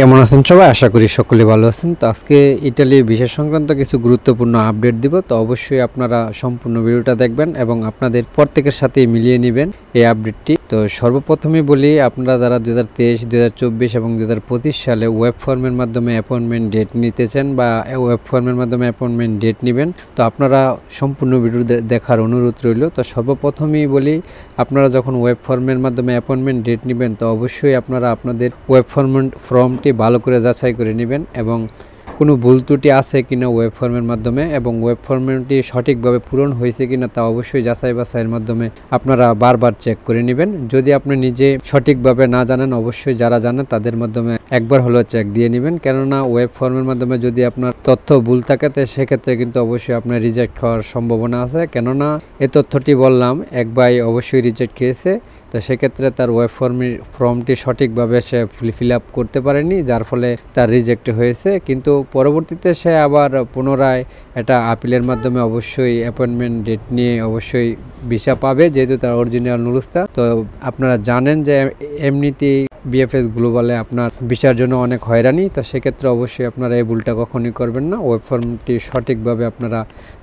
কেমন আছেন সবাই? আশা করি সকলে ভালো আছেন। তো আজকে ইতালির ভিসা সংক্রান্ত কিছু গুরুত্বপূর্ণ আপডেট দিব। তো অবশ্যই আপনারা সম্পূর্ণ ভিডিওটা দেখবেন এবং আপনাদের প্রত্যেকের সাথে মিলিয়ে নেবেন এই আপডেটটি। তো সর্বপ্রথমেই বলি, আপনারা যারা 2023, 2024 এবং 2025 সালে ওয়েব ফর্মের মাধ্যমে অ্যাপয়েন্টমেন্ট ডেট নিতে চান বা ওয়েব ফর্মের মাধ্যমে অ্যাপয়েন্টমেন্ট ডেট নেবেন, তো আপনারা সম্পূর্ণ ভিডিও দেখার অনুরোধ রইল। তো সর্বপ্রথমেই বলি, আপনারা যখন ওয়েব ফর্মের মাধ্যমে অ্যাপয়েন্টমেন্ট ডেট নেবেন, তো অবশ্যই আপনারা আপনাদের ওয়েব ফর্মটি ভালো করে যাচাই করে নেবেন এবং কোনো ভুল ত্রুটি আছে কিনা ওয়েব ফর্মের মাধ্যমে এবং ওয়েব ফর্মটি সঠিকভাবে পূরণ হয়েছে কিনা তা অবশ্যই যাচাই বাছাইয়ের মাধ্যমে আপনারা বারবার চেক করে নেবেন। যদি আপনি নিজে সঠিকভাবে না জানেন, অবশ্যই যারা জানেন তাদের মাধ্যমে একবার হলেও চেক দিয়ে নেবেন, কেননা ওয়েব ফর্মের মাধ্যমে যদি আপনার তথ্য ভুল থাকে তো সেক্ষেত্রে কিন্তু অবশ্যই আপনার রিজেক্ট হওয়ার সম্ভাবনা আছে। কেননা এই তথ্যটি বললাম, এক ভাই অবশ্যই রিজেক্ট খেয়েছে, তো সেক্ষেত্রে তার ওয়েব ফর্মটি সঠিকভাবে সে ফিল আপ করতে পারেনি, যার ফলে তার রিজেক্ট হয়েছে। কিন্তু পরবর্তীতে সে আবার পুনরায় এটা আপিলের মাধ্যমে অবশ্যই অ্যাপয়েন্টমেন্ট ডেট নিয়ে অবশ্যই ভিসা পাবে, যেহেতু তার অরিজিনাল নুরুস্তা। তো আপনারা জানেন যে এমনিতেই বিএফএস গ্লোবালে আপনার ভিসার জন্য অনেক হয়রানি, তো সেক্ষেত্রে অবশ্যই আপনারা এই ভুলটা কখনই করবেন না। ওয়েব ফর্মটি সঠিকভাবে আপনারা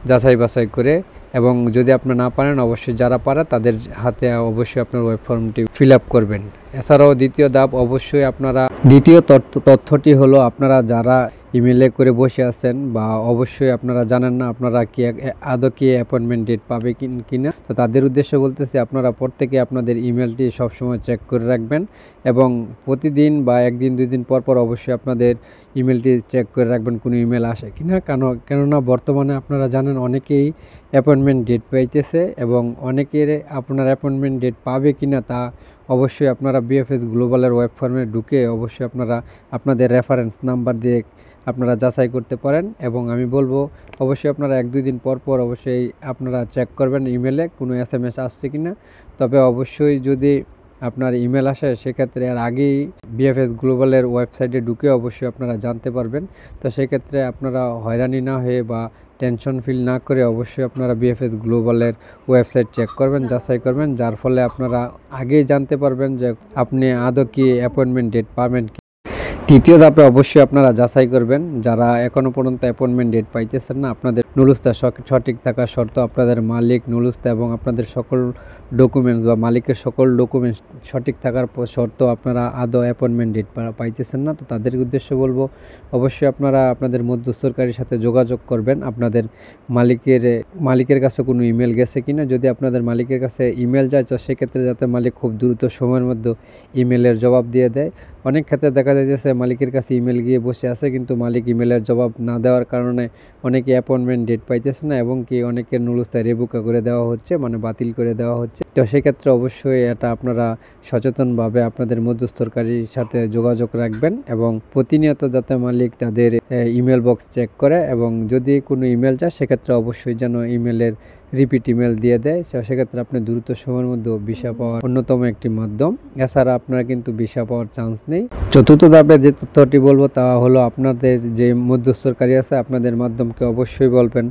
যাচাই বাছাই করে, এবং যদি আপনি না পারেন অবশ্যই যারা পারে তাদের হাতে অবশ্যই আপনার ওয়েব ফর্মটি ফিল আপ করবেন। এছাড়াও দ্বিতীয় ধাপ, অবশ্যই আপনারা দ্বিতীয় তথ্যটি হলো, আপনারা যারা ইমেলে করে বসে আছেন বা অবশ্যই আপনারা জানেন না আপনারা কি আদৌ কি অ্যাপয়েন্টমেন্ট ডেট পাবে কিনা, তো তাদের উদ্দেশ্যে বলতেছি, আপনারা প্রত্যেকে আপনাদের ইমেলটি সবসময় চেক করে রাখবেন এবং প্রতিদিন বা একদিন দুই দিন পর পর অবশ্যই আপনাদের ইমেলটি চেক করে রাখবেন কোনো ইমেল আসে কিনা। কেননা বর্তমানে আপনারা জানেন অনেকেই অ্যাপয়েন্টমেন্ট ডেট পাইতেছে এবং অনেকের আপনার অ্যাপয়েন্টমেন্ট ডেট পাবে কিনা তা অবশ্যই আপনারা বিএফএস গ্লোবালের ওয়েব ফর্মে ঢুকে অবশ্যই আপনারা আপনাদের রেফারেন্স নাম্বার দিয়ে আপনারা যাচাই করতে পারেন। এবং আমি বলবো অবশ্যই আপনারা এক দুই দিন পর পর অবশ্যই আপনারা চেক করবেন ইমেলে কোনো এসএমএস আসছে কিনা। তবে অবশ্যই যদি আপনার ইমেল আসে সেক্ষেত্রে আর আগেই বিএফএস গ্লোবালের ওয়েবসাইটে ঢুকে অবশ্যই আপনারা জানতে পারবেন। তো সেক্ষেত্রে আপনারা হয়রানি না হয়ে বা টেনশন ফিল না করে অবশ্যই আপনারা বিএফএস গ্লোবালের ওয়েবসাইট চেক করবেন, যাচাই করবেন, যার ফলে আপনারা আগেই জানতে পারবেন যে আপনি আদৌ কি অ্যাপয়েন্টমেন্ট ডেট পাবেন। তৃতীয় ধাপে অবশ্যই আপনারা যাচাই করবেন, যারা এখনও পর্যন্ত অ্যাপয়েন্টমেন্ট ডেট পাইতেছেন না, আপনাদের নুরুস্তা সঠিক থাকা শর্ত, আপনাদের মালিক নুরুস্তা এবং আপনাদের সকল ডকুমেন্টস বা মালিকের সকল ডকুমেন্টস সঠিক থাকার শর্ত আপনারা আদৌ অ্যাপয়েন্টমেন্ট ডেট পাইতেছেন না, তো তাদের উদ্দেশ্যে বলবো অবশ্যই আপনারা আপনাদের মধ্যস্থকারীর সাথে যোগাযোগ করবেন, আপনাদের মালিকের কাছে কোনো ইমেল গেছে কিনা। যদি আপনাদের মালিকের কাছে ইমেল যায় তো সেক্ষেত্রে যাতে মালিক খুব দ্রুত সময়ের মধ্যে ইমেলের জবাব দিয়ে দেয়। অনেক ক্ষেত্রে দেখা যাইতেছে মালিকের কাছে ইমেল গিয়ে বসে আছে কিন্তু মালিক ইমেলের জবাব না দেওয়ার কারণে অনেকে অ্যাপয়েন্টমেন্ট ডেট পাইতেছে না এবং কি অনেকের নুরুস্তায় রেবুকা করে দেওয়া হচ্ছে, মানে বাতিল করে দেওয়া হচ্ছে। তো সেক্ষেত্রে অবশ্যই এটা আপনারা সচেতনভাবে আপনাদের মধ্যস্থকারীর সাথে যোগাযোগ রাখবেন এবং প্রতিনিয়ত যাতে মালিক তাদের ইমেল বক্স চেক করে এবং যদি কোনো ইমেল চায় সেক্ষেত্রে অবশ্যই যেন ইমেলের রিপিট ইমেল দিয়ে দেয়। সেক্ষেত্রে আপনি দ্রুত সময়ের মধ্যে ভিসা পাওয়ার অন্যতম একটি মাধ্যম। এছাড়া আপনার কিন্তু ভিসা পাওয়ার চান্স নেই। চতুর্থ ধাপে যে তথ্যটি বলবো তা হলো, আপনাদের যে মধ্যস্থকারী আছে আপনাদের মাধ্যমকে অবশ্যই বলবেন,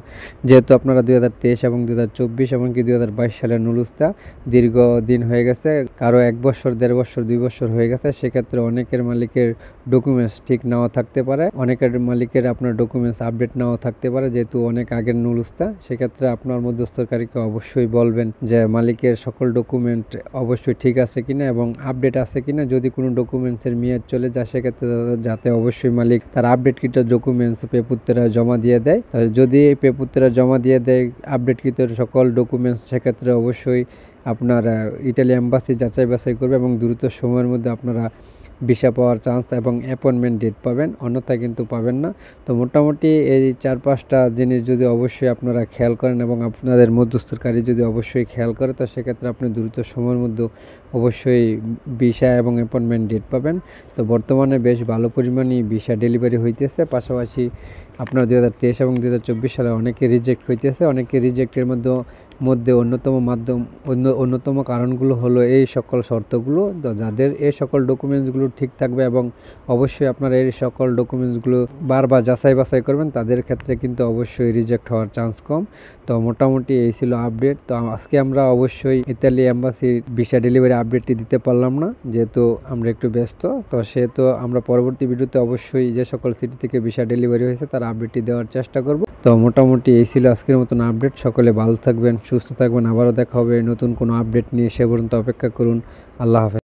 যেহেতু আপনারা 2023 এবং 2024 এমনকি 2022 সালের নুরুস্তা দীর্ঘদিন হয়ে গেছে, কারো 1 বছর 1.5 বছর 2 বছর হয়ে গেছে, সেক্ষেত্রে অনেকের মালিকের ডকুমেন্টস ঠিক নাও থাকতে পারে, অনেকের মালিকের আপনার ডকুমেন্টস আপডেট নাও থাকতে পারে, যেহেতু অনেক আগের নুরুস্তা। সেক্ষেত্রে আপনার মধ্যস্থকারীকে অবশ্যই বলবেন যে মালিকের সকল ডকুমেন্ট অবশ্যই ঠিক আছে কিনা এবং আপডেট আছে কিনা। যদি কোনো ডকুমেন্টসের মেয়াদ চলে যায় সেক্ষেত্রে যাতে অবশ্যই মালিক তার আপডেটকৃত ডকুমেন্টস পেপুত্তরা জমা দিয়ে দেয়। যদি পেপুত্তরা জমা দিয়ে দেয় আপডেটকৃত সকল ডকুমেন্টস, সেক্ষেত্রে অবশ্যই আপনার ইটালি এম্বাসি যাচাই বাছাই করবে এবং দ্রুত সময়ের মধ্যে আপনারা ভিসা পাওয়ার চান্স এবং অ্যাপয়েন্টমেন্ট ডেট পাবেন, অন্যথায় কিন্তু পাবেন না। তো মোটামুটি এই 4-5টা জিনিস যদি অবশ্যই আপনারা খেয়াল করেন এবং আপনাদের মধ্যস্থকারী যদি অবশ্যই খেয়াল করে, তো সেক্ষেত্রে আপনি দ্রুত সময়ের মধ্যে অবশ্যই ভিসা এবং অ্যাপয়েন্টমেন্ট ডেট পাবেন। তো বর্তমানে বেশ ভালো পরিমাণই ভিসা ডেলিভারি হইতেছে, পাশাপাশি আপনার 2023 এবং 2024 সালে অনেকে রিজেক্ট হইতেছে, অনেকে রিজেক্টের মধ্যে মধ্যে অন্যতম কারণগুলো হলো এই সকল শর্তগুলো। তো যাদের এই সকল ডকুমেন্টসগুলো ঠিক থাকবে এবং অবশ্যই আপনারা এই সকল ডকুমেন্টসগুলো বারবার যাচাই বাছাই করবেন, তাদের ক্ষেত্রে কিন্তু অবশ্যই রিজেক্ট হওয়ার চান্স কম। তো মোটামুটি এই ছিল আপডেট। তো আজকে আমরা অবশ্যই ইতালি এম্বাসির ভিসা ডেলিভারি আপডেটটি দিতে পারলাম না, যেহেতু আমরা একটু ব্যস্ত। তো সেহেতু আমরা পরবর্তী ভিডিওতে অবশ্যই যে সকল সিটি থেকে ভিসা ডেলিভারি হয়েছে তার আপডেটটি দেওয়ার চেষ্টা করব। তো মোটামুটি এই ছিল আজকের মতন আপডেট। সকলে ভালো থাকবেন, সুস্থ থাকবেন। আবারও দেখা হবে নতুন কোনো আপডেট নিয়ে। সে পর্যন্ত অপেক্ষা করুন। আল্লাহ হাফেজ।